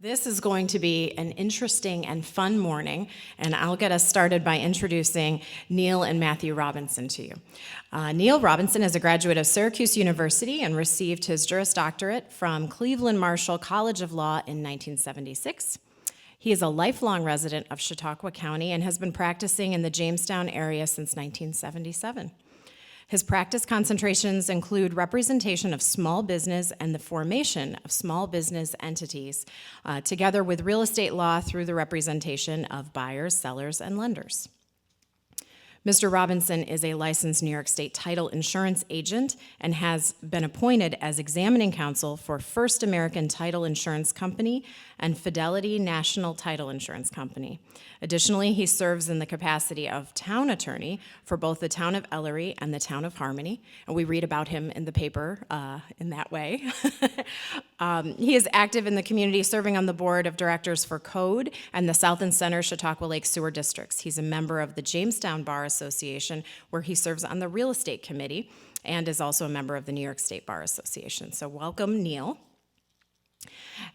This is going to be an interesting and fun morning, and I'll get us started by introducing Neil and Matthew Robinson to you. Neil Robinson is a graduate of Syracuse University and received his Juris Doctorate from Cleveland Marshall College of Law in 1976. He is a lifelong resident of Chautauqua County and has been practicing in the Jamestown area since 1977. His practice concentrations include representation of small business and the formation of small business entities, together with real estate law through the representation of buyers, sellers, and lenders. Mr. Robinson is a licensed New York State title insurance agent and has been appointed as examining counsel for First American Title Insurance Company and Fidelity National Title Insurance Company. Additionally, he serves in the capacity of town attorney for both the town of Ellery and the town of Harmony, and we read about him in the paper in that way. He is active in the community, serving on the board of directors for Code and the South and Center Chautauqua Lake Sewer Districts. He's a member of the Jamestown Bar Association, where he serves on the Real Estate Committee, and is also a member of the New York State Bar Association. So welcome, Neil.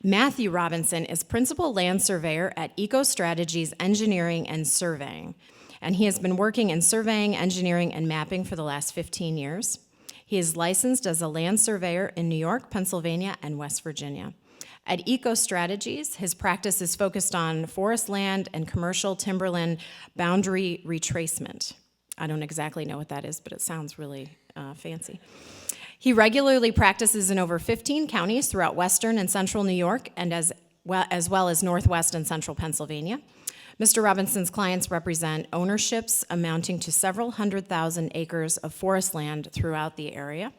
Matthew Robinson is Principal Land Surveyor at EcoStrategies Engineering and Surveying, and he has been working in surveying, engineering, and mapping for the last 15 years. He is licensed as a land surveyor in New York, Pennsylvania, and West Virginia. At EcoStrategies, his practice is focused on forest land and commercial timberland boundary retracement. I don't exactly know what that is, but it sounds really fancy. He regularly practices in over 15 counties throughout western and central New York, and as well as northwest and central Pennsylvania. Mr. Robinson's clients represent ownerships amounting to several 100,000 acres of forest land throughout the area.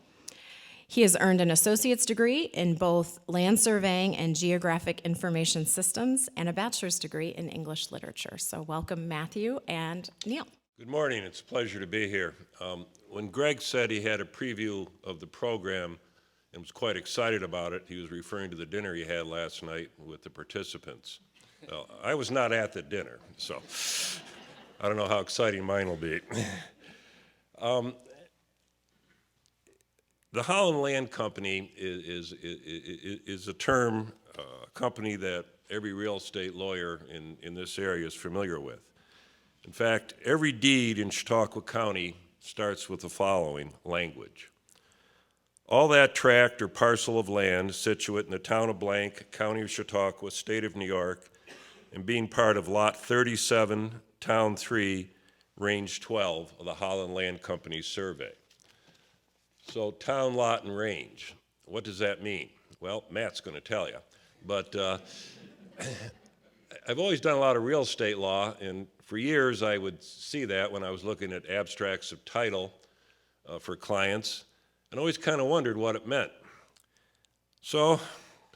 He has earned an associate's degree in both land surveying and geographic information systems and a bachelor's degree in English literature. So welcome, Matthew and Neil. Good morning. It's a pleasure to be here. When Greg said he had a preview of the program and was quite excited about it, he was referring to the dinner he had last night with the participants. Well, I was not at the dinner, so I don't know how exciting mine will be. The Holland Land Company is a term, a company that every real estate lawyer in this area is familiar with. In fact, every deed in Chautauqua County starts with the following language. All that tract or parcel of land situate in the town of blank, county of Chautauqua, state of New York, and being part of lot 37, town 3, range 12 of the Holland Land Company's survey. So town, lot, and range. What does that mean? Well, Matt's going to tell you. But I've always done a lot of real estate law, and for years I would see that when I was looking at abstracts of title for clients, and always kind of wondered what it meant. So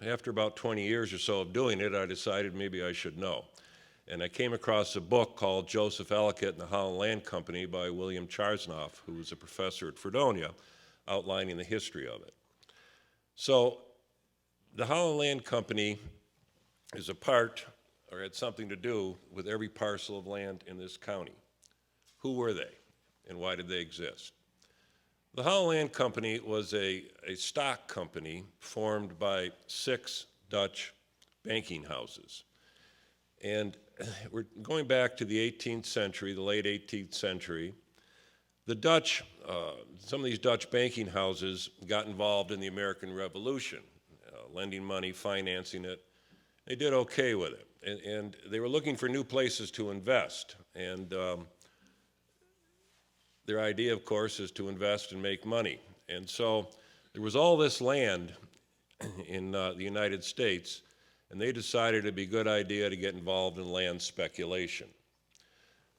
after about 20 years or so of doing it, I decided maybe I should know. And I came across a book called Joseph Ellicott and the Holland Land Company by William Charsnoff, who was a professor at Fredonia, outlining the history of it. So the Holland Land Company is a part, or had something to do with every parcel of land in this county. Who were they, and why did they exist? The Holland Land Company was a stock company formed by 6 Dutch banking houses. And we're going back to the 18th century, the late 18th century. The Dutch, some of these Dutch banking houses got involved in the American Revolution, lending money, financing it. They did okay with it, and they were looking for new places to invest. And their idea, of course, is to invest and make money. And so there was all this land in the United States, and they decided it'd be a good idea to get involved in land speculation.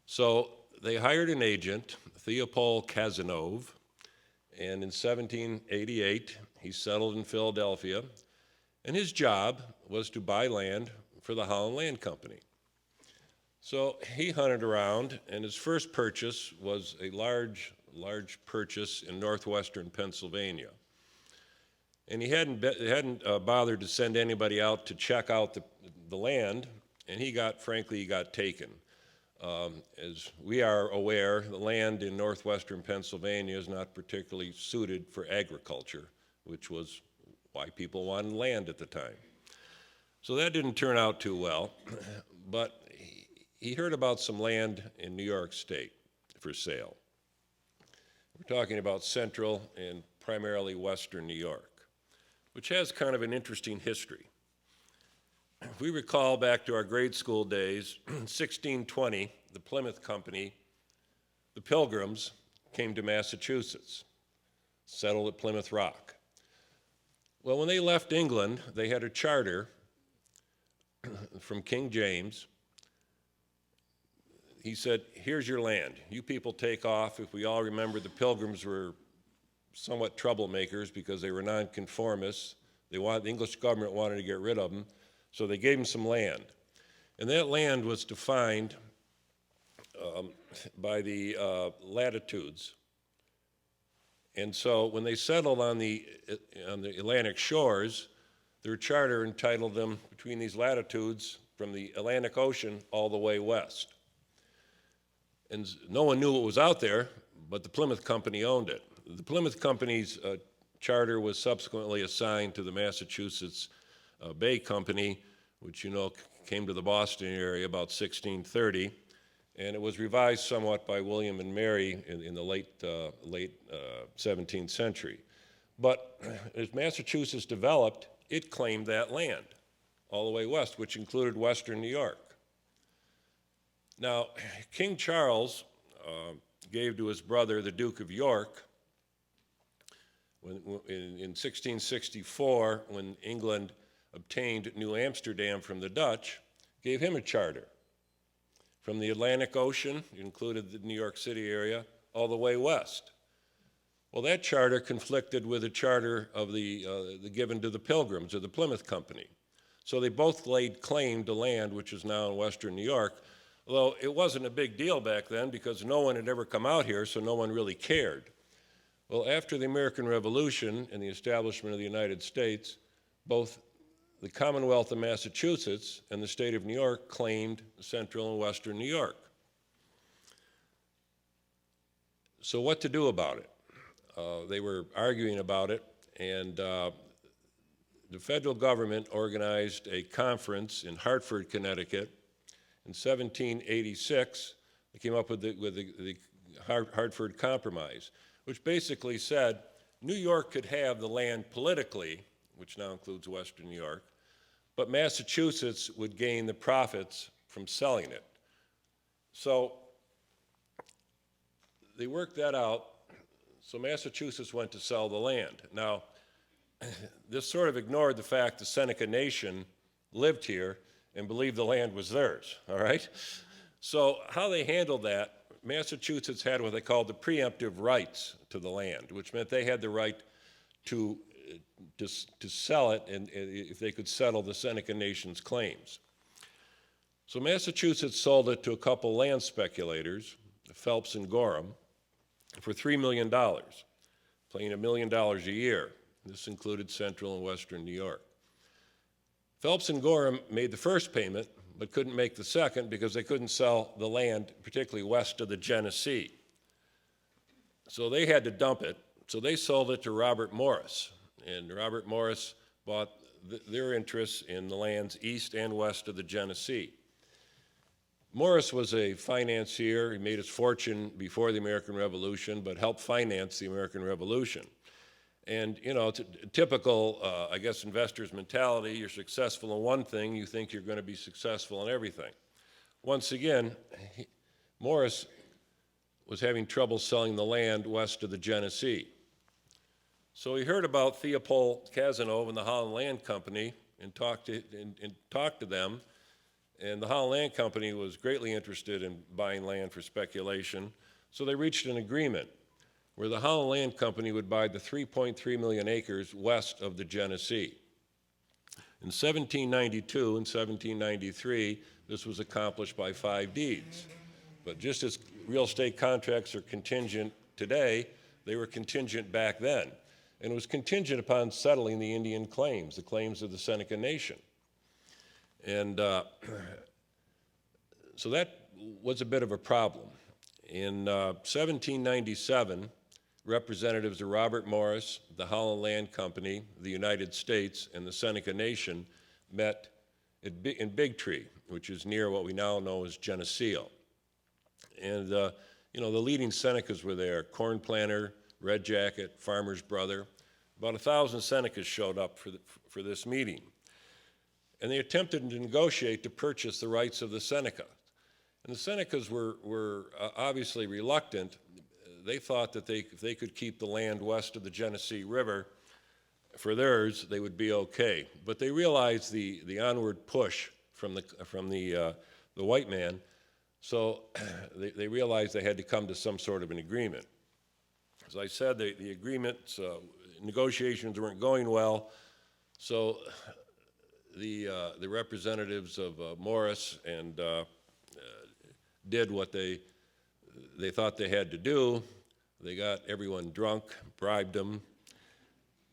So they hired an agent, Theopole Cazenove, and in 1788, he settled in Philadelphia, and his job was to buy land for the Holland Land Company. So he hunted around, and his first purchase was a large purchase in northwestern Pennsylvania. And he hadn't bothered to send anybody out to check out the land, and he got taken. As we are aware, the land in northwestern Pennsylvania is not particularly suited for agriculture, which was why people wanted land at the time. So that didn't turn out too well, but he heard about some land in New York State for sale. We're talking about central and primarily western New York, which has kind of an interesting history. If we recall back to our grade school days, 1620, the Plymouth Company, the Pilgrims, came to Massachusetts, settled at Plymouth Rock. Well, when they left England, they had a charter from King James. He said, here's your land. You people take off. If we all remember, the Pilgrims were somewhat troublemakers because they were nonconformists. The English government wanted to get rid of them, so they gave them some land. And that land was defined by the latitudes. And so when they settled on the Atlantic shores, their charter entitled them between these latitudes from the Atlantic Ocean all the way west. And no one knew what was out there, but the Plymouth Company owned it. The Plymouth Company's charter was subsequently assigned to the Massachusetts Bay Company, which you know came to the Boston area about 1630, and it was revised somewhat by William and Mary in the late 17th century. But as Massachusetts developed, it claimed that land all the way west, which included western New York. Now, King Charles gave to his brother, the Duke of York, in 1664, when England obtained New Amsterdam from the Dutch, gave him a charter from the Atlantic Ocean, included the New York City area, all the way west. Well, that charter conflicted with the charter of the given to the Pilgrims of the Plymouth Company. So they both laid claim to land, which is now in western New York, although it wasn't a big deal back then because no one had ever come out here, so no one really cared. Well, after the American Revolution and the establishment of the United States, both the Commonwealth of Massachusetts and the state of New York claimed central and western New York. So what to do about it? They were arguing about it, and the federal government organized a conference in Hartford, Connecticut. In 1786, they came up with the Hartford Compromise, which basically said New York could have the land politically, which now includes western New York, but Massachusetts would gain the profits from selling it. So they worked that out, so Massachusetts went to sell the land. Now, this sort of ignored the fact the Seneca Nation lived here and believed the land was theirs, all right? So how they handled that, Massachusetts had what they called the preemptive rights to the land, which meant they had the right to sell it and if they could settle the Seneca Nation's claims. So Massachusetts sold it to a couple land speculators, Phelps and Gorham, for $3 million, paying $1 million a year. This included central and western New York. Phelps and Gorham made the first payment, but couldn't make the second because they couldn't sell the land, particularly west of the Genesee. So they had to dump it. So they sold it to Robert Morris. And Robert Morris bought their interests in the lands east and west of the Genesee. Morris was a financier. He made his fortune before the American Revolution, but helped finance the American Revolution. And, you know, it's a typical, I guess, investor's mentality. You're successful in one thing, you think you're going to be successful in everything. Once again, Morris was having trouble selling the land west of the Genesee. So he heard about Theopold Cazenove and the Holland Land Company and talked to them. And the Holland Land Company was greatly interested in buying land for speculation. So they reached an agreement where the Holland Land Company would buy the 3.3 million acres west of the Genesee. In 1792 and 1793, this was accomplished by 5 deeds. But just as real estate contracts are contingent today, they were contingent back then. And it was contingent upon settling the Indian claims, the claims of the Seneca Nation. And so that was a bit of a problem. In 1797, representatives of Robert Morris, the Holland Land Company, the United States, and the Seneca Nation met in Big Tree, which is near what we now know as Geneseo. And, you know, the leading Senecas were there: Corn Planter, Red Jacket, Farmer's Brother. About 1,000 Senecas showed up for this meeting. And they attempted to negotiate to purchase the rights of the Seneca. And the Senecas were obviously reluctant. They thought that if they could keep the land west of the Genesee River for theirs, they would be okay. But they realized the onward push from the white man, so they realized they had to come to some sort of an agreement. As I said, the agreements, negotiations weren't going well, so the representatives of Morris and did what they thought they had to do. They got everyone drunk, bribed them,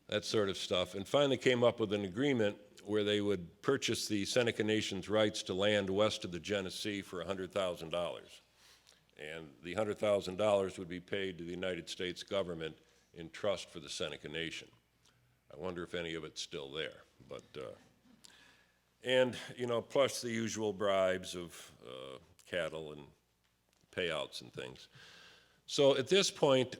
that sort of stuff, and finally came up with an agreement where they would purchase the Seneca Nation's rights to land west of the Genesee for $100,000. And the $100,000 would be paid to the United States government in trust for the Seneca Nation. I wonder if any of it's still there. But, and, you know, plus the usual bribes of cattle and payouts and things. So at this point,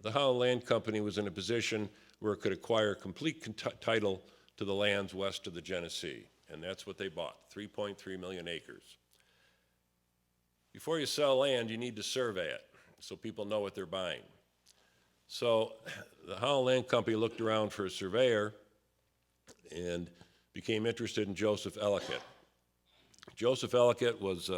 the Holland Land Company was in a position where it could acquire complete title to the lands west of the Genesee, and that's what they bought, 3.3 million acres. Before you sell land, you need to survey it so people know what they're buying. So the Holland Land Company looked around for a surveyor and became interested in Joseph Ellicott. Joseph Ellicott was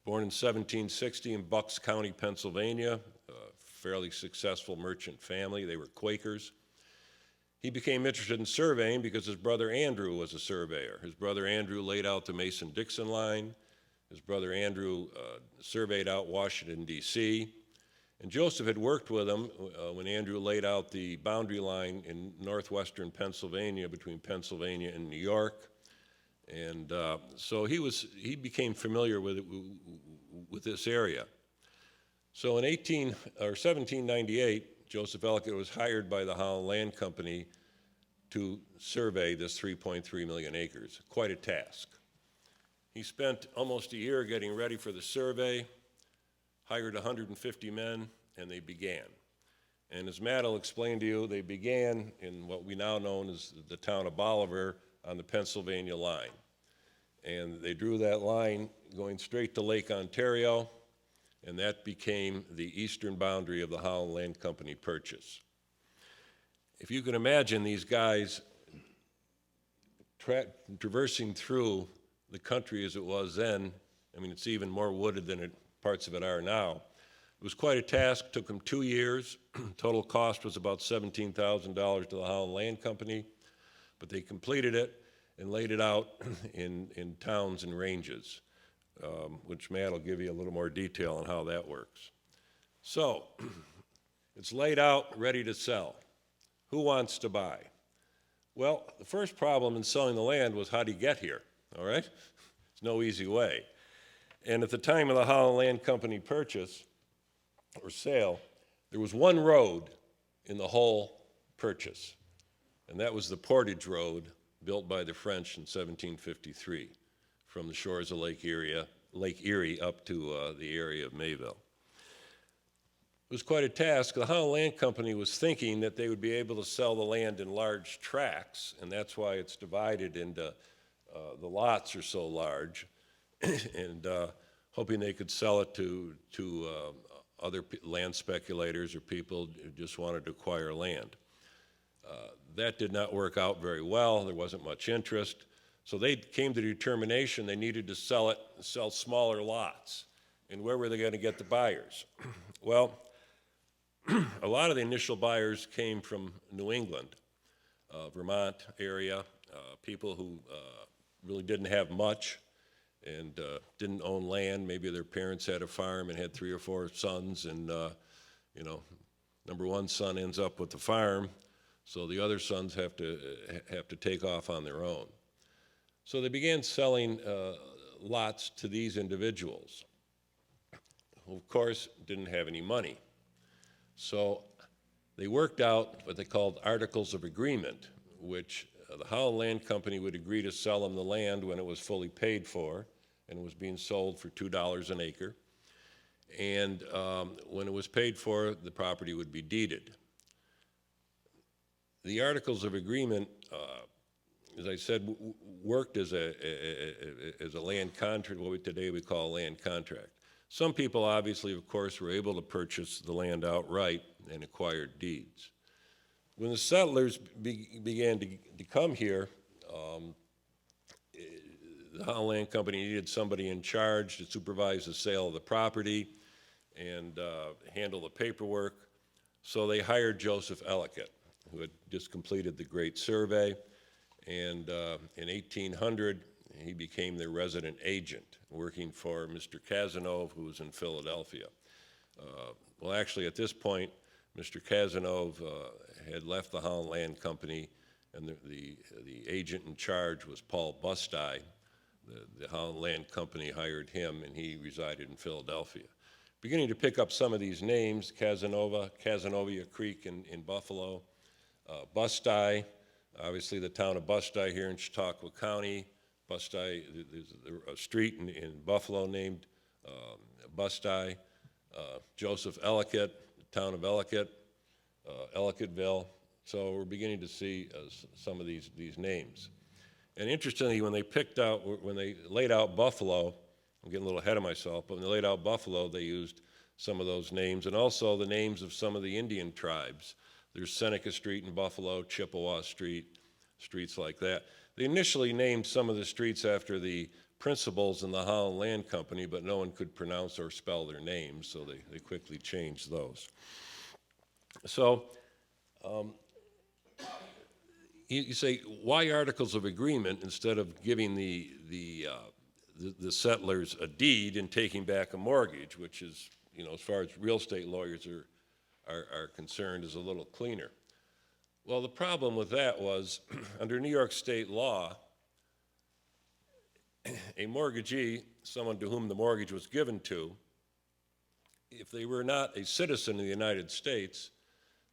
born in 1760 in Bucks County, Pennsylvania, a fairly successful merchant family. They were Quakers. He became interested in surveying because his brother Andrew was a surveyor. His brother Andrew laid out the Mason-Dixon line. His brother Andrew surveyed out Washington, D.C. And Joseph had worked with him when Andrew laid out the boundary line in northwestern Pennsylvania between Pennsylvania and New York. And so he became familiar with this area. So in 1798, Joseph Ellicott was hired by the Holland Land Company to survey this 3.3 million acres. Quite a task. He spent almost a year getting ready for the survey, hired 150 men, and they began. And as Matt will explain to you, they began in what we now know as the town of Bolivar on the Pennsylvania line. And they drew that line going straight to Lake Ontario, and that became the eastern boundary of the Holland Land Company purchase. If you can imagine these guys traversing through the country as it was then, I mean, it's even more wooded than parts of it are now. It was quite a task, took them 2 years. Total cost was about $17,000 to the Holland Land Company, but they completed it and laid it out in towns and ranges, which Matt will give you a little more detail on how that works. So, it's laid out, ready to sell. Who wants to buy? Well, the first problem in selling the land was how do you get here, all right? There's no easy way. And at the time of the Holland Land Company purchase or sale, there was one road in the whole purchase, and that was the Portage Road built by the French in 1753 from the shores of Lake Erie up to the area of Mayville. It was quite a task. The Holland Land Company was thinking that they would be able to sell the land in large tracts, and that's why it's divided into the lots are so large, and hoping they could sell it to other land speculators or people who just wanted to acquire land. That did not work out very well. There wasn't much interest. So they came to the determination they needed to sell smaller lots. And where were they going to get the buyers? Well, a lot of the initial buyers came from New England, Vermont area, people who really didn't have much and didn't own land. Maybe their parents had a farm and had 3 or 4 sons, and you know, number one son ends up with the farm, so the other sons have to take off on their own. So they began selling lots to these individuals, who of course didn't have any money. So they worked out what they called articles of agreement, which the Holland Land Company would agree to sell them the land when it was fully paid for, and it was being sold for $2 an acre. And when it was paid for, the property would be deeded. The Articles of Agreement, as I said, worked as a land contract, what today we call a land contract. Some people, obviously, of course, were able to purchase the land outright and acquired deeds. When the settlers began to come here, the Holland Land Company needed somebody in charge to supervise the sale of the property and handle the paperwork. So they hired Joseph Ellicott, who had just completed the Great Survey. And in 1800, he became their resident agent, working for Mr. Cazenove, who was in Philadelphia. Well, actually, at this point, Mr. Cazenove had left the Holland Land Company, and the agent in charge was Paul Bustye. The Holland Land Company hired him, and he resided in Philadelphia. Beginning to pick up some of these names: Cazenovia Creek in Buffalo, Bustye, obviously the town of Bustye here in Chautauqua County. Bustye, there's a street in Buffalo named Bustye. Joseph Ellicott, the town of Ellicott, Ellicotteville. So we're beginning to see some of these names. And interestingly, when they laid out Buffalo, I'm getting a little ahead of myself, but when they laid out Buffalo, they used some of those names, and also the names of some of the Indian tribes. There's Seneca Street in Buffalo, Chippewa Street, streets like that. They initially named some of the streets after the principals in the Holland Land Company, but no one could pronounce or spell their names, so they quickly changed those. So you say, why Articles of Agreement instead of giving the settlers a deed and taking back a mortgage, which is, as far as real estate lawyers are concerned, is a little cleaner? Well, the problem with that was, under New York state law, a mortgagee, someone to whom the mortgage was given to, if they were not a citizen of the United States,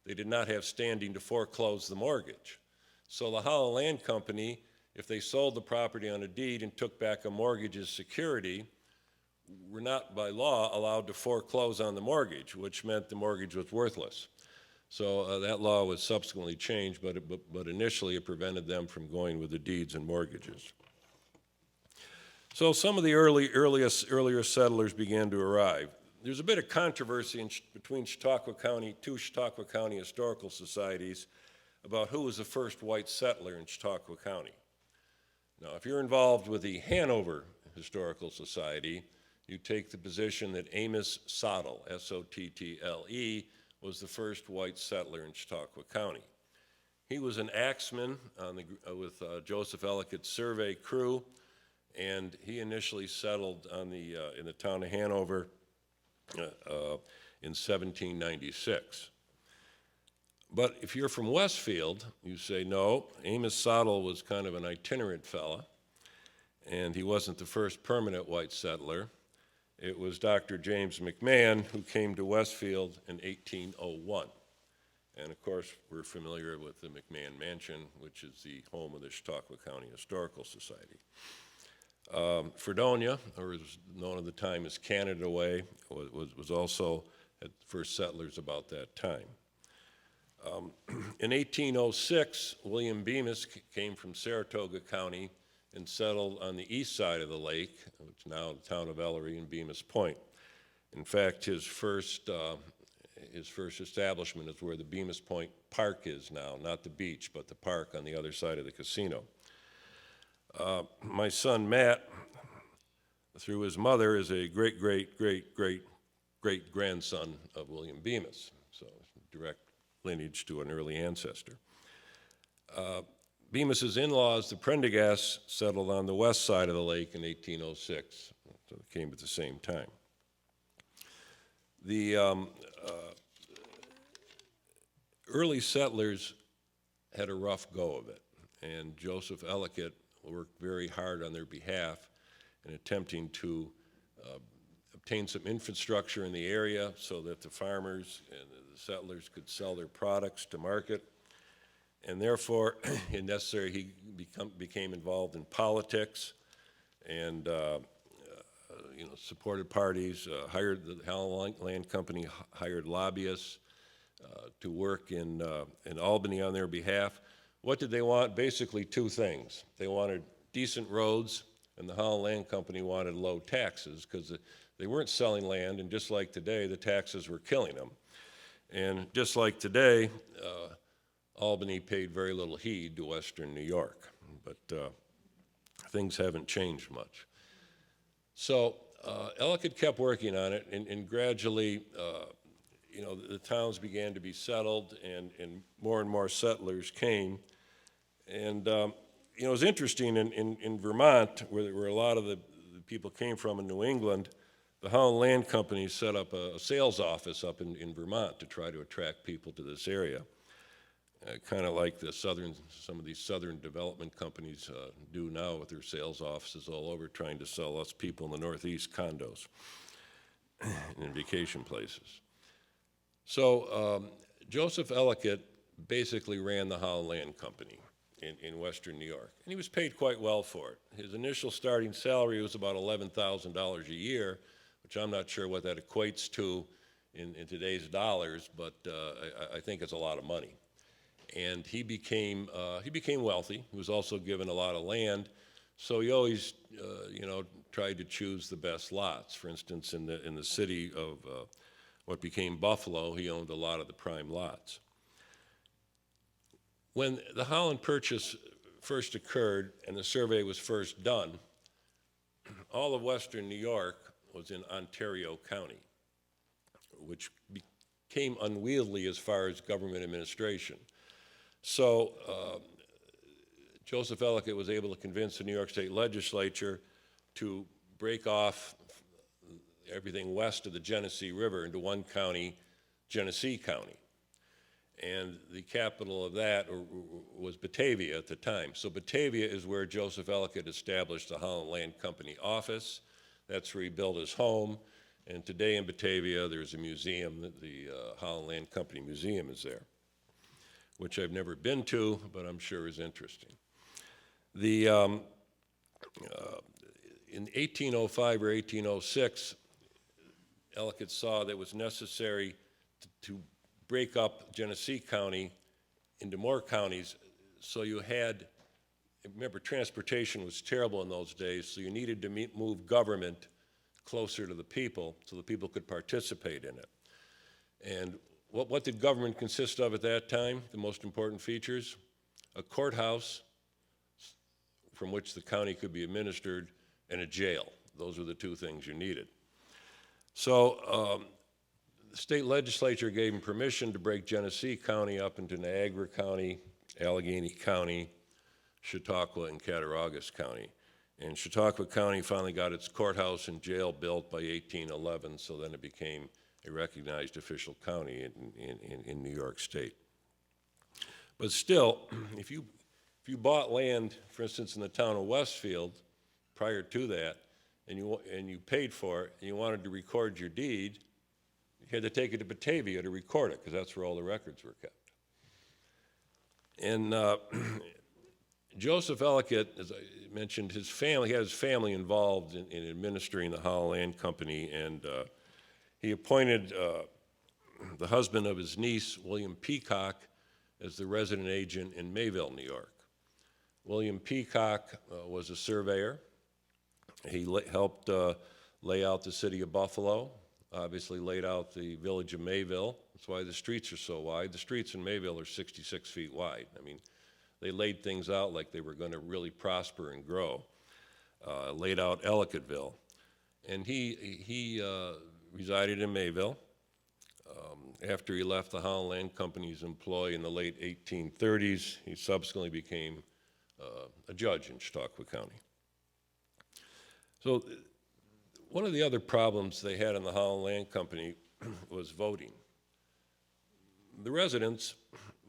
they did not have standing to foreclose the mortgage. So the Holland Land Company, if they sold the property on a deed and took back a mortgage as security, were not by law allowed to foreclose on the mortgage, which meant the mortgage was worthless. So that law was subsequently changed, but initially it prevented them from going with the deeds and mortgages. So some of the earlier settlers began to arrive. There's a bit of controversy between two Chautauqua County historical societies about who was the first white settler in Chautauqua County. Now, if you're involved with the Hanover Historical Society, you take the position that Amos Sottle, S-O-T-T-L-E, was the first white settler in Chautauqua County. He was an axeman with Joseph Ellicott's survey crew, and he initially settled in the town of Hanover in 1796. But if you're from Westfield, you say, no, Amos Sottle was kind of an itinerant fella, and he wasn't the first permanent white settler. It was Dr. James McMahon who came to Westfield in 1801. And of course, we're familiar with the McMahon Mansion, which is the home of the Chautauqua County Historical Society. Fredonia, or as known at the time as Canada Way, was also at first settlers about that time. In 1806, William Bemis came from Saratoga County and settled on the east side of the lake, which is now the town of Ellery and Bemis Point. In fact, his first establishment is where the Bemis Point Park is now, not the beach, but the park on the other side of the casino. My son Matt, through his mother, is a great-great-great-great-grandson of William Bemis, so direct lineage to an early ancestor. Bemis's in-laws, the Prendergasts, settled on the west side of the lake in 1806, so they came at the same time. The early settlers had a rough go of it, and Joseph Ellicott worked very hard on their behalf in attempting to obtain some infrastructure in the area so that the farmers and the settlers could sell their products to market. and therefore, it necessary he became involved in politics and supported parties, hired the Holland Land Company, hired lobbyists to work in Albany on their behalf. What did they want? Basically two things. They wanted decent roads, and the Holland Land Company wanted low taxes because they weren't selling land, and just like today, the taxes were killing them. And just like today, Albany paid very little heed to Western New York, but things haven't changed much. So Ellicott kept working on it, and gradually, the towns began to be settled, and more settlers came. And it was interesting in Vermont, where a lot of the people came from in New England. The Holland Land Company set up a sales office up in Vermont to try to attract people to this area, kind of like some of these southern development companies do now with their sales offices all over, trying to sell us people in the Northeast condos and vacation places. So Joseph Ellicott basically ran the Holland Land Company in Western New York, and he was paid quite well for it. His initial starting salary was about $11,000 a year, which I'm not sure what that equates to in today's dollars, but I think it's a lot of money. And he became wealthy. He was also given a lot of land, so he always, tried to choose the best lots. For instance, in the city of what became Buffalo, he owned a lot of the prime lots. When the Holland Purchase first occurred and the survey was first done, all of Western New York was in Ontario County, which became unwieldy as far as government administration. So Joseph Ellicott was able to convince the New York State Legislature to break off everything west of the Genesee River into one county, Genesee County. And the capital of that was Batavia at the time. So Batavia is where Joseph Ellicott established the Holland Land Company office. That's where he built his home. And today in Batavia, there's a museum, the Holland Land Company Museum is there, which I've never been to, but I'm sure is interesting. In 1805 or 1806, Ellicott saw that it was necessary to break up Genesee County into more counties, so you had, remember, transportation was terrible in those days, so you needed to move government closer to the people so the people could participate in it. And what did government consist of at that time? The most important features? A courthouse from which the county could be administered, and a jail. Those were the two things you needed. So the state legislature gave him permission to break Genesee County up into Niagara County, Allegheny County, Chautauqua, and Cattaraugus County. And Chautauqua County finally got its courthouse and jail built by 1811, so then it became a recognized official county in New York State. But still, if you bought land, for instance, in the town of Westfield, prior to that, and you paid for it, and you wanted to record your deed, you had to take it to Batavia to record it, because that's where all the records were kept. And Joseph Ellicott, as I mentioned, he had his family involved in administering the Holland Land Company, and he appointed the husband of his niece, William Peacock, as the resident agent in Mayville, New York. William Peacock was a surveyor. He helped lay out the city of Buffalo, obviously laid out the village of Mayville. That's why the streets are so wide. The streets in Mayville are 66 feet wide. I mean, they laid things out like they were going to really prosper and grow. Laid out Ellicottville. And he resided in Mayville. After he left the Holland Land Company's employ in the late 1830s, he subsequently became a judge in Chautauqua County. So one of the other problems they had in the Holland Land Company was voting. The residents,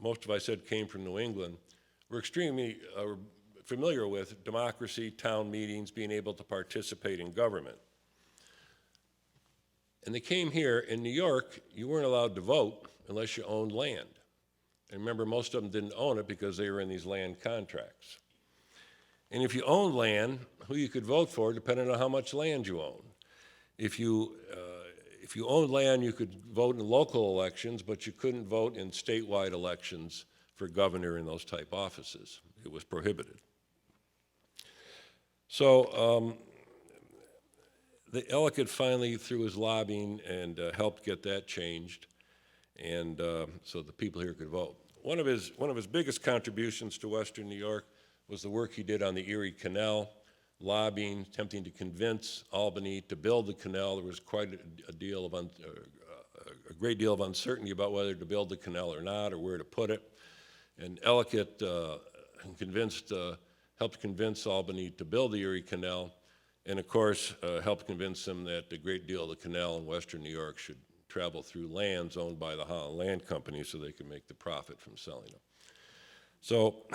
most of I said came from New England, were extremely familiar with democracy, town meetings, being able to participate in government. And they came here. In New York, you weren't allowed to vote unless you owned land. And remember, most of them didn't own it because they were in these land contracts. And if you owned land, who you could vote for depended on how much land you owned. If you owned land, you could vote in local elections, but you couldn't vote in statewide elections for governor and those type offices. It was prohibited. So Ellicott finally, through his lobbying, and helped get that changed, and so the people here could vote. One of his biggest contributions to Western New York was the work he did on the Erie Canal, lobbying, attempting to convince Albany to build the canal. There was quite a great deal of uncertainty about whether to build the canal or not, or where to put it. And Ellicott helped convince Albany to build the Erie Canal, and of course helped convince them that a great deal of the canal in Western New York should travel through lands owned by the Holland Land Company so they could make the profit from selling them. So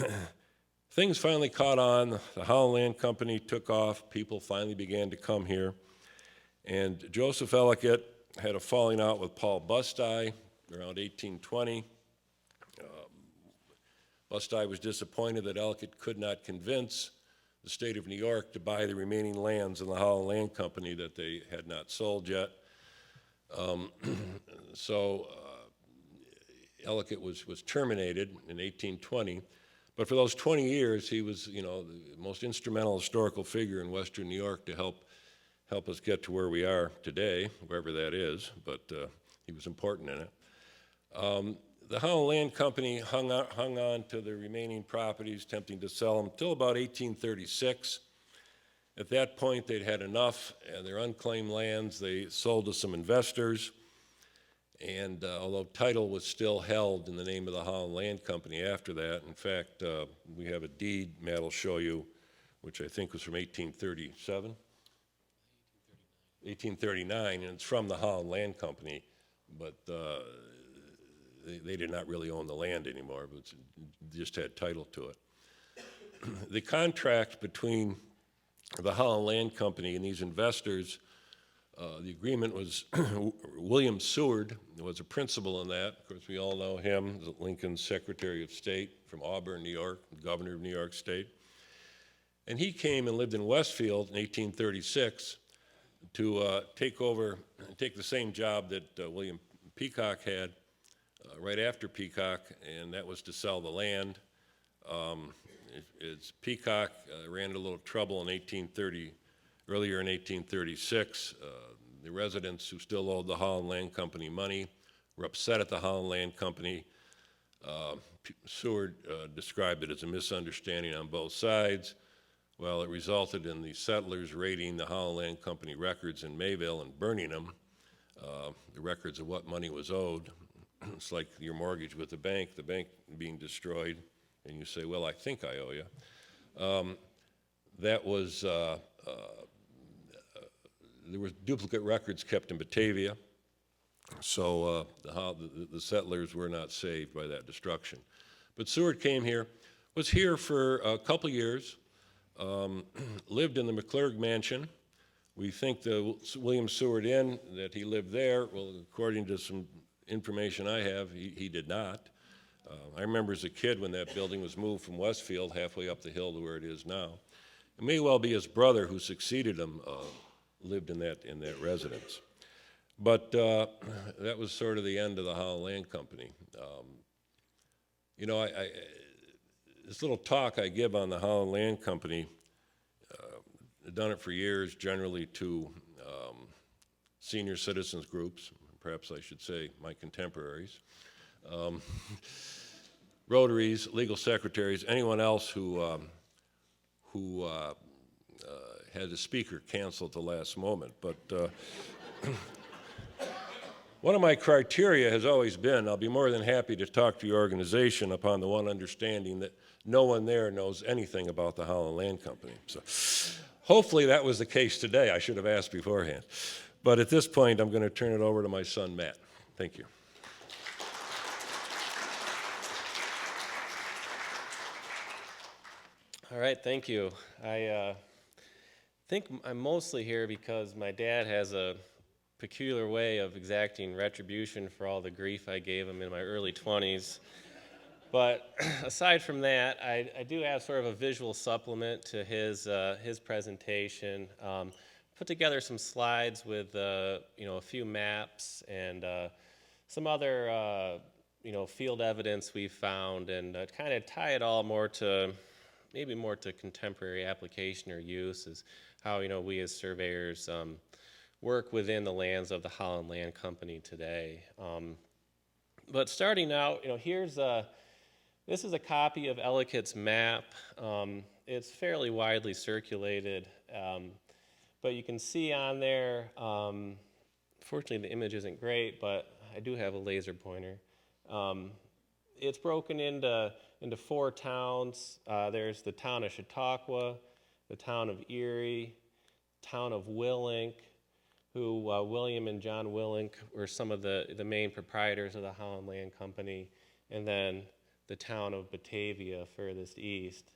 things finally caught on. The Holland Land Company took off. People finally began to come here. And Joseph Ellicott had a falling out with Paul Bustye around 1820. Bustye was disappointed that Ellicott could not convince the state of New York to buy the remaining lands in the Holland Land Company that they had not sold yet. So Ellicott was terminated in 1820. But for those 20 years, he was, the most instrumental historical figure in Western New York to help us get to where we are today, wherever that is, but he was important in it. The Holland Land Company hung on to the remaining properties, attempting to sell them until about 1836. At that point, they'd had enough, and their unclaimed lands they sold to some investors. And although title was still held in the name of the Holland Land Company after that, in fact, we have a deed Matt will show you, which I think was from 1837? 1839, and it's from the Holland Land Company, but they did not really own the land anymore, but just had title to it. The contract between the Holland Land Company and these investors, the agreement was William Seward was a principal in that. Of course, we all know him, Lincoln's Secretary of State from Auburn, New York, governor of New York State. And he came and lived in Westfield in 1836 to take the same job that William Peacock had right after Peacock, and that was to sell the land. Peacock ran into a little trouble in earlier in 1836. The residents who still owed the Holland Land Company money were upset at the Holland Land Company. Seward described it as a misunderstanding on both sides. Well, it resulted in the settlers raiding the Holland Land Company records in Mayville and burning them, the records of what money was owed. It's like your mortgage with the bank being destroyed, and you say, well, I think I owe you. There were duplicate records kept in Batavia, so the settlers were not saved by that destruction. But Seward came here, was here for a couple years, lived in the McClurg Mansion. We think the William Seward Inn, that he lived there, well, according to some information I have, he did not. I remember as a kid when that building was moved from Westfield halfway up the hill to where it is now. It may well be his brother who succeeded him lived in that residence. But that was sort of the end of the Holland Land Company. This little talk I give on the Holland Land Company, I've done it for years, generally to senior citizens groups, perhaps I should say my contemporaries, Rotaries, legal secretaries, anyone else who had a speaker canceled at the last moment. But one of my criteria has always been, I'll be more than happy to talk to your organization upon the one understanding that no one there knows anything about the Holland Land Company. So hopefully that was the case today. I should have asked beforehand. But at this point, I'm going to turn it over to my son, Matt. Thank you. All right, thank you. I think I'm mostly here because my dad has a peculiar way of exacting retribution for all the grief I gave him in my early 20s. But aside from that, I do have sort of a visual supplement to his presentation. Put together some slides with a few maps and some other field evidence we found, and kind of tie it all maybe more to contemporary application or use, is how we as surveyors work within the lands of the Holland Land Company today. But starting out, this is a copy of Ellicott's map. It's fairly widely circulated, but you can see on there, fortunately the image isn't great, but I do have a laser pointer. It's broken into 4 towns. There's the town of Chautauqua, the town of Erie, town of Willink, who William and John Willink were some of the main proprietors of the Holland Land Company, and then the town of Batavia furthest east.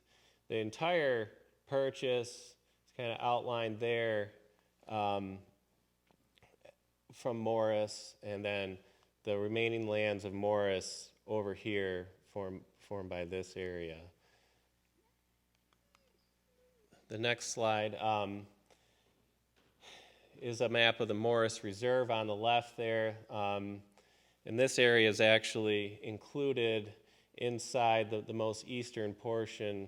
The entire purchase is kind of outlined there from Morris, and then the remaining lands of Morris over here formed by this area. The next slide is a map of the Morris Reserve on the left there. And this area is actually included inside the most eastern portion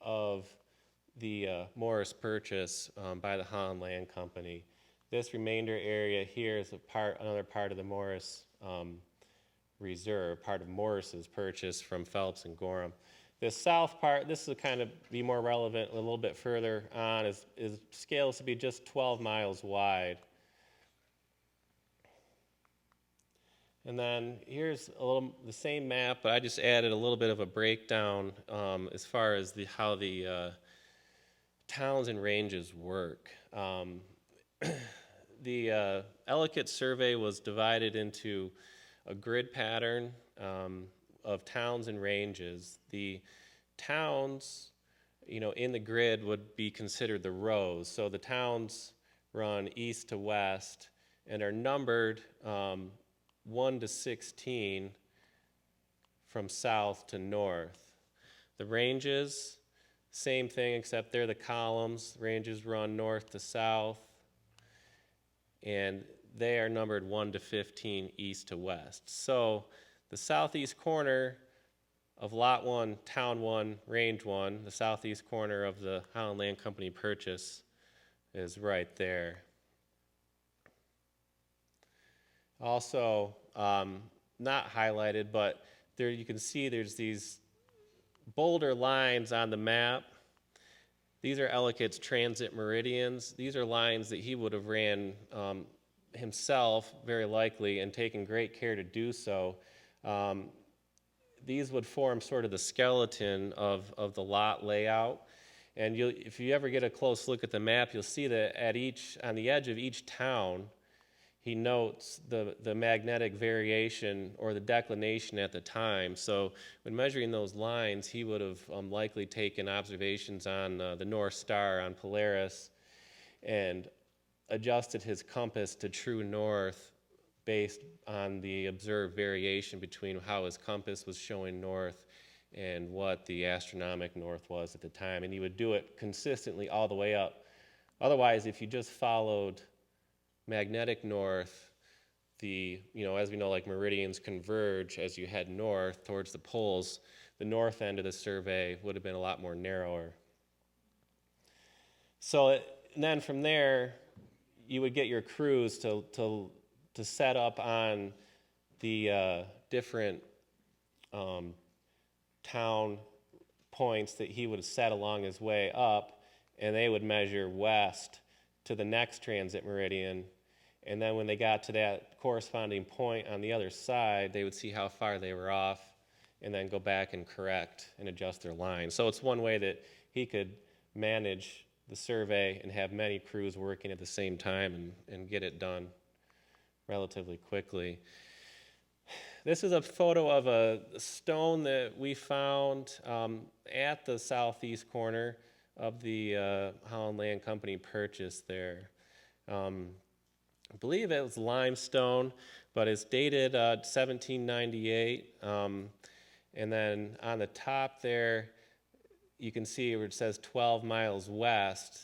of the Morris purchase by the Holland Land Company. This remainder area here is another part of the Morris Reserve, part of Morris's purchase from Phelps and Gorham. This south part, this will kind of be more relevant a little bit further on, is scales to be just 12 miles wide. And then here's the same map, but I just added a little bit of a breakdown as far as how the towns and ranges work. The Ellicott survey was divided into a grid pattern of towns and ranges. The towns, in the grid would be considered the rows. So the towns run east to west and are numbered 1 to 16 from south to north. The ranges, same thing, except they're the columns. Ranges run north to south, and they are numbered 1 to 15 east to west. So the southeast corner of Lot 1, Town 1, Range 1, the southeast corner of the Holland Land Company purchase is right there. Also, not highlighted, but there you can see there's these bolder lines on the map. These are Ellicott's transit meridians. These are lines that he would have ran himself, very likely, and taken great care to do so. These would form sort of the skeleton of the lot layout. And if you ever get a close look at the map, you'll see that on the edge of each town, he notes the magnetic variation or the declination at the time. So when measuring those lines, he would have likely taken observations on the North Star on Polaris and adjusted his compass to true north based on the observed variation between how his compass was showing north and what the astronomic north was at the time. And he would do it consistently all the way up. Otherwise, if you just followed magnetic north, as we know, like meridians converge as you head north towards the poles, the north end of the survey would have been a lot more narrower. So and then from there, you would get your crews to set up on the different town points that he would have set along his way up, and they would measure west to the next transit meridian. And then when they got to that corresponding point on the other side, they would see how far they were off and then go back and correct and adjust their line. So it's one way that he could manage the survey and have many crews working at the same time and get it done relatively quickly. This is a photo of a stone that we found at the southeast corner of the Holland Land Company purchase there. I believe it was limestone, but it's dated 1798, And then on the top there, you can see where it says 12 miles west.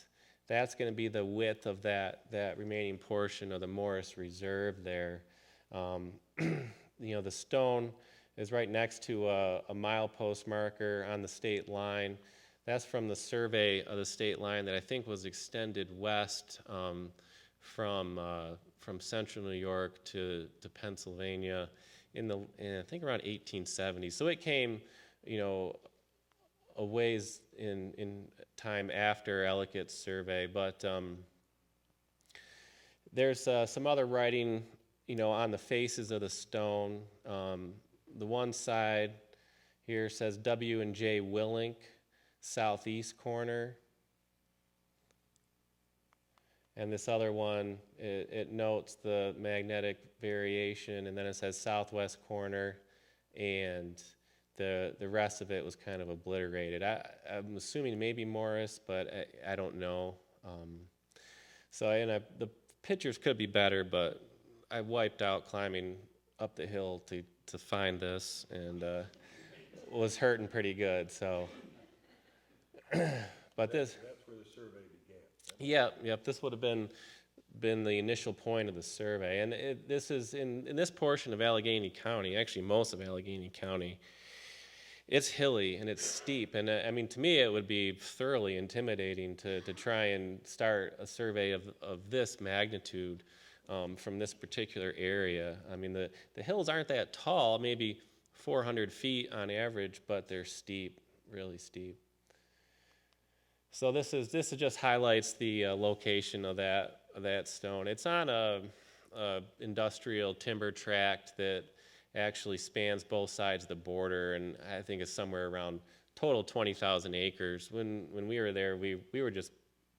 That's going to be the width of that remaining portion of the Morris Reserve there. The stone is right next to a milepost marker on the state line. That's from the survey of the state line that I think was extended west from central New York to Pennsylvania in I think around 1870. So it came, a ways in time after Ellicott's survey, but there's some other writing, on the faces of the stone. The one side here says W and J Willink, southeast corner. And this other one, it notes the magnetic variation, and then it says southwest corner, and the rest of it was kind of obliterated. I'm assuming maybe Morris, but I don't know. The pictures could be better, but I wiped out climbing up the hill to find this, and was hurting pretty good. So, but this. That's where the survey began. Yep. This would have been the initial point of the survey, and this is in this portion of Allegheny County. Actually, most of Allegheny County. It's hilly and it's steep, and to me it would be thoroughly intimidating to try and start a survey of this magnitude from this particular area. The hills aren't that tall, maybe 400 feet on average, but they're steep, really steep. So this just highlights the location of that stone. It's on a industrial timber tract that actually spans both sides of the border, and I think it's somewhere around total 20,000 acres. When we were there, we were just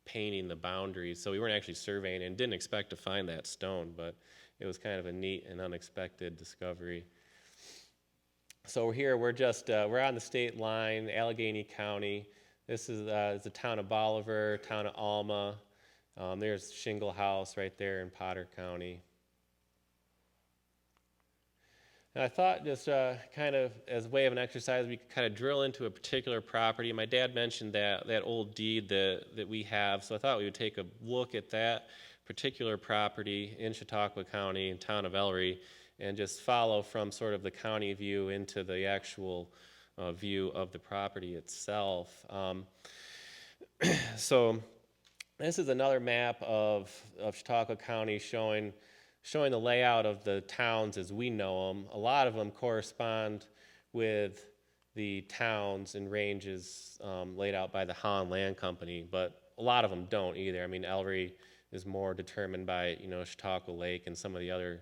painting the boundaries, so we weren't actually surveying and didn't expect to find that stone, but it was kind of a neat and unexpected discovery. So here we're on the state line, Allegheny County. This is the town of Bolivar, town of Alma. There's Shingle House right there in Potter County. And I thought just kind of as a way of an exercise, we could kind of drill into a particular property. My dad mentioned that old deed that we have, so I thought we would take a look at that particular property in Chautauqua County, in town of Ellery, and just follow from sort of the county view into the actual view of the property itself. So this is another map of Chautauqua County showing the layout of the towns as we know them. A lot of them correspond with the towns and ranges laid out by the Holland Land Company, but a lot of them don't either. Ellery is more determined by Chautauqua Lake, and some of the other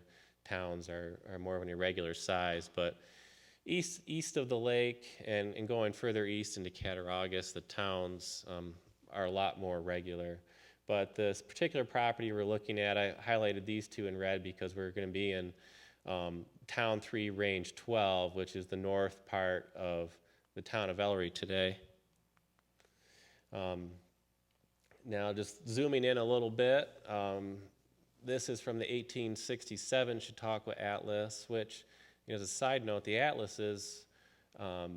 towns are more of an irregular size. But east of the lake and going further east into Cattaraugus, the towns are a lot more regular. But this particular property we're looking at, I highlighted these two in red because we're going to be in Town 3, Range 12, which is the north part of the town of Ellery today. Now just zooming in a little bit, this is from the 1867 Chautauqua Atlas, which, as a side note, the atlases are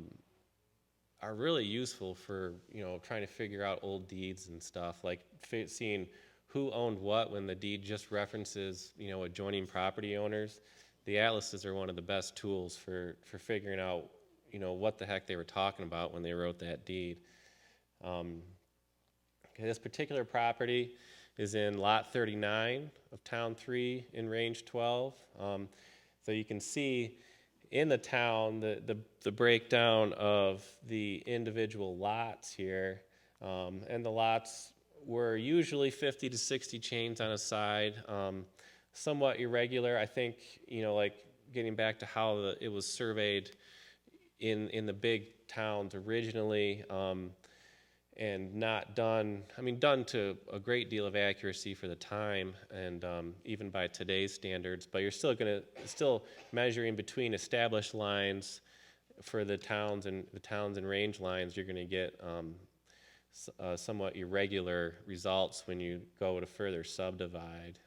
really useful for trying to figure out old deeds and stuff, like seeing who owned what when the deed just references adjoining property owners. The atlases are one of the best tools for figuring out what the heck they were talking about when they wrote that deed. This particular property is in Lot 39 of Town 3 in Range 12. So you can see in the town the breakdown of the individual lots here, and the lots were usually 50 to 60 chains on a side, somewhat irregular. I think like getting back to how it was surveyed in the big towns originally, and not done to a great deal of accuracy for the time, and even by today's standards, but you're still measuring between established lines for the towns and range lines. You're going to get somewhat irregular results when you go to further subdivide.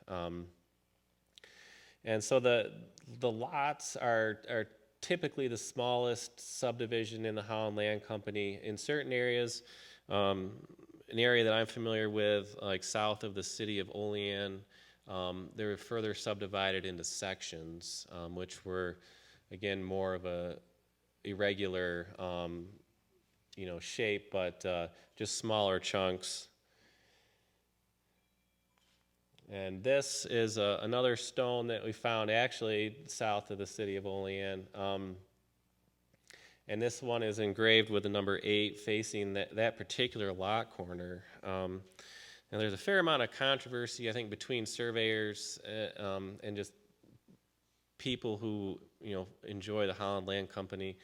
And so the lots are typically the smallest subdivision in the Holland Land Company. In certain areas, an area that I'm familiar with, like south of the city of Olean, they were further subdivided into sections, which were, again, more of a irregular, shape, but just smaller chunks. And this is another stone that we found actually south of the city of Olean. And this one is engraved with the number 8 facing that particular lot corner. And there's a fair amount of controversy, I think, between surveyors and just people who enjoy the Holland Land Company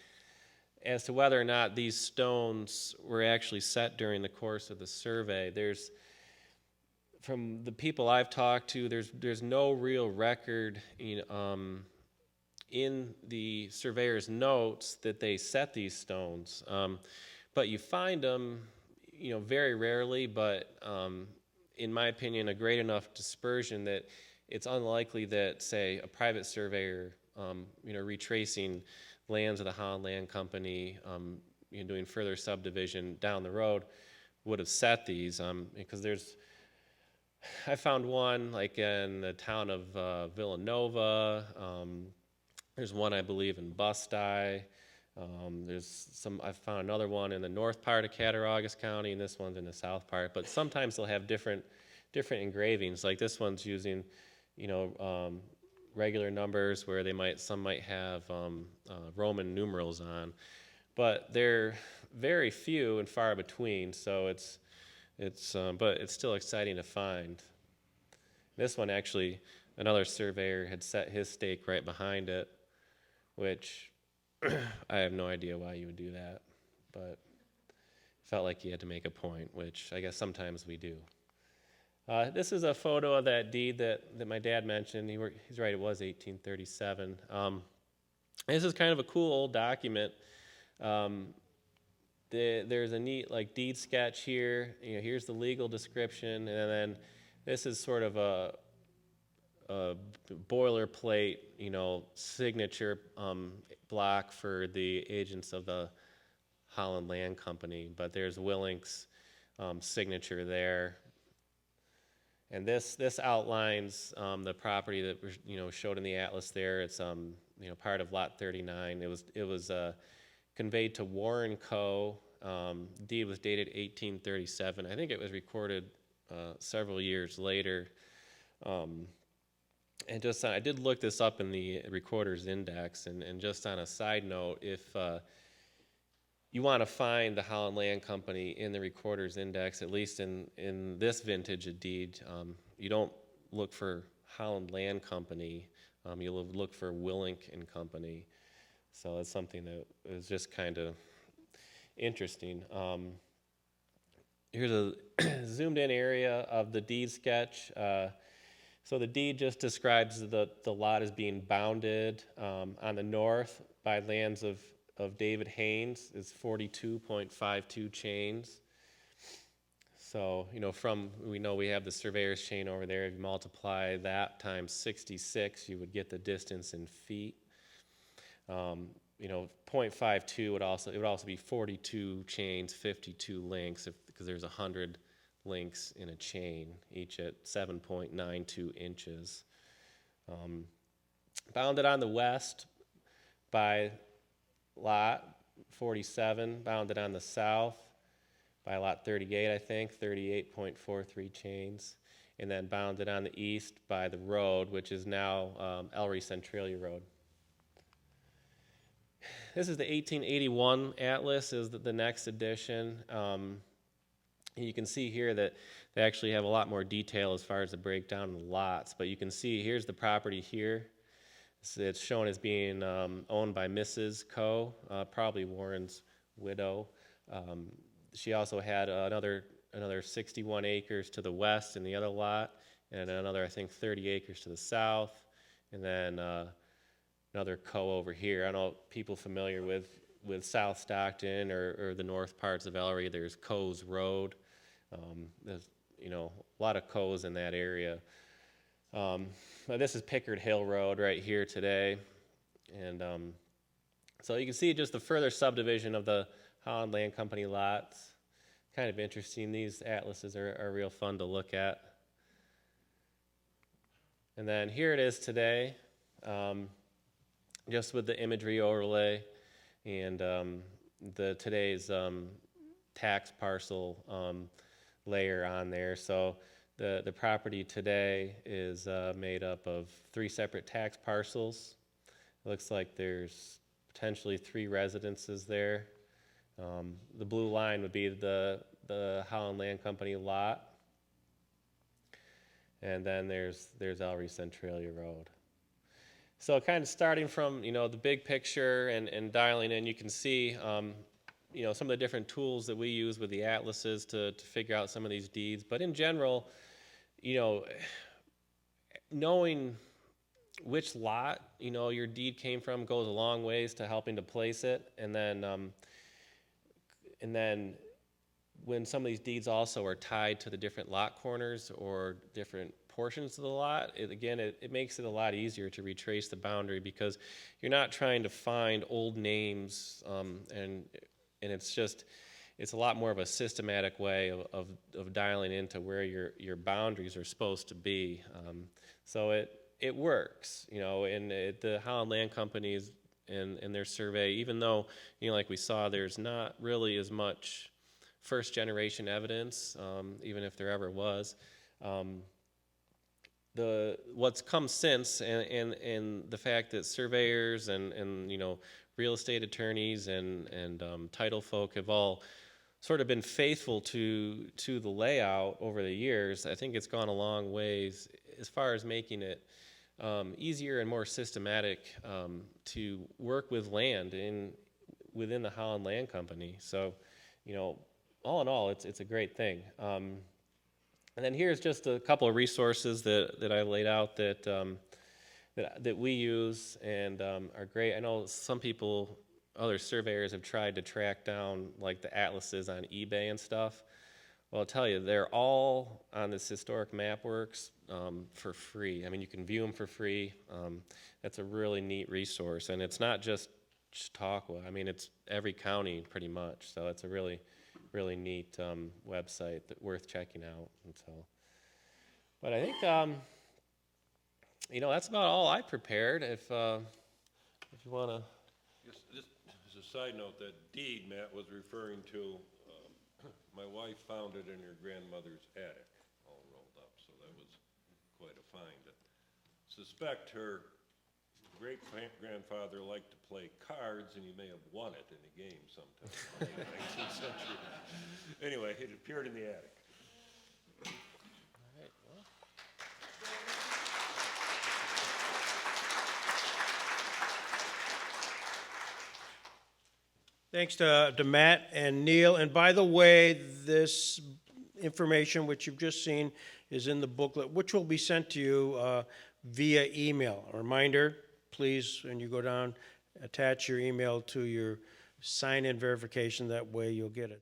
as to whether or not these stones were actually set during the course of the survey. From the people I've talked to, there's no real record in the surveyor's notes that they set these stones, but you find them, very rarely. But in my opinion, a great enough dispersion that it's unlikely that, say, a private surveyor, retracing lands of the Holland Land Company, doing further subdivision down the road, would have set these, because I found one like in the town of Villanova. There's one, I believe, in Busti. I found another one in the north part of Cattaraugus County, and this one's in the south part. But sometimes they'll have different engravings. Like this one's using, regular numbers where some might have Roman numerals on, but they're very few and far between. So but it's still exciting to find. This one actually, another surveyor had set his stake right behind it, which I have no idea why you would do that, but felt like he had to make a point, which I guess sometimes we do. This is a photo of that deed that my dad mentioned. He's right, it was 1837. This is kind of a cool old document. There's a neat deed sketch here. Here's the legal description, and then this is sort of a boilerplate, signature block for the agents of the Holland Land Company. But there's Willink's signature there. And this outlines the property that was showed in the atlas there. It's part of Lot 39. It was conveyed to Warren Co. Deed was dated 1837. I think it was recorded several years later. And just I did look this up in the Recorder's Index, and just on a side note, if you want to find the Holland Land Company in the Recorder's Index, at least in this vintage of deed, you don't look for Holland Land Company. You'll look for Willink and Company. So it's something that is just kind of interesting. Here's a zoomed in area of the deed sketch. So the deed just describes the lot as being bounded on the north by lands of David Haynes is 42.52 chains. So, we know we have the surveyor's chain over there. If you multiply that times 66, you would get the distance in feet. 0.52 would also be 42 chains, 52 links, because there's 100 links in a chain, each at 7.92 inches. Bounded on the west by lot 47, bounded on the south by lot 38, I think, 38.43 chains, and then bounded on the east by the road, which is now Ellery Centralia Road. This is the 1881 Atlas, is the next edition. You can see here that they actually have a lot more detail as far as the breakdown of the lots, but you can see here's the property here. It's shown as being owned by Mrs. Co., probably Warren's widow. She also had another 61 acres to the west in the other lot, and another, I think, 30 acres to the south, and then another Co. over here. I don't know people familiar with South Stockton or the north parts of Ellery. There's Co's Road. There's a lot of Co's in that area. This is Pickard Hill Road right here today, and So you can see just the further subdivision of the Holland Land Company lots. Kind of interesting. These atlases are real fun to look at. And then here it is today, just with the imagery overlay and the today's tax parcel layer on there. So the property today is made up of 3 separate tax parcels. It looks like there's potentially 3 residences there. The blue line would be the Holland Land Company lot. And then there's Ellery Centralia Road. So kind of starting from, the big picture and dialing in, you can see, some of the different tools that we use with the atlases to figure out some of these deeds. But in general, knowing which lot, your deed came from goes a long ways to helping to place it. And then when some of these deeds also are tied to the different lot corners or different portions of the lot, it makes it a lot easier to retrace the boundary, because you're not trying to find old names, and it's a lot more of a systematic way of dialing into where your boundaries are supposed to be. So it works, and the Holland Land Companies in their survey, even though, like we saw, there's not really as much first generation evidence, even if there ever was. What's come since, and the fact that surveyors and real estate attorneys and title folk have all sort of been faithful to the layout over the years, I think it's gone a long ways as far as making it easier and more systematic to work with land within the Holland Land Company. So, all in all, it's a great thing. And then here's just a couple of resources that I laid out that we use and are great. I know some people, other surveyors, have tried to track down like the atlases on eBay and stuff. Well, I'll tell you, they're all on this Historic MapWorks for free. I mean, you can view them for free. That's a really neat resource, and it's not just Chautauqua. I mean, it's every county pretty much. So it's a really neat website that's worth checking out. And so, but I think that's about all I prepared. If you want to. Just as a side note, that deed Matt was referring to, my wife found it in her grandmother's attic, all rolled up. So that was quite a find. I suspect her great-grandfather liked to play cards, and he may have won it in a game sometime in the late 19th century. Anyway, it appeared in the attic. All right, well. Thanks to Matt and Neil. And by the way, this information which you've just seen is in the booklet, which will be sent to you via email. A reminder, please, when you go down, attach your email to your sign-in verification. That way you'll get it.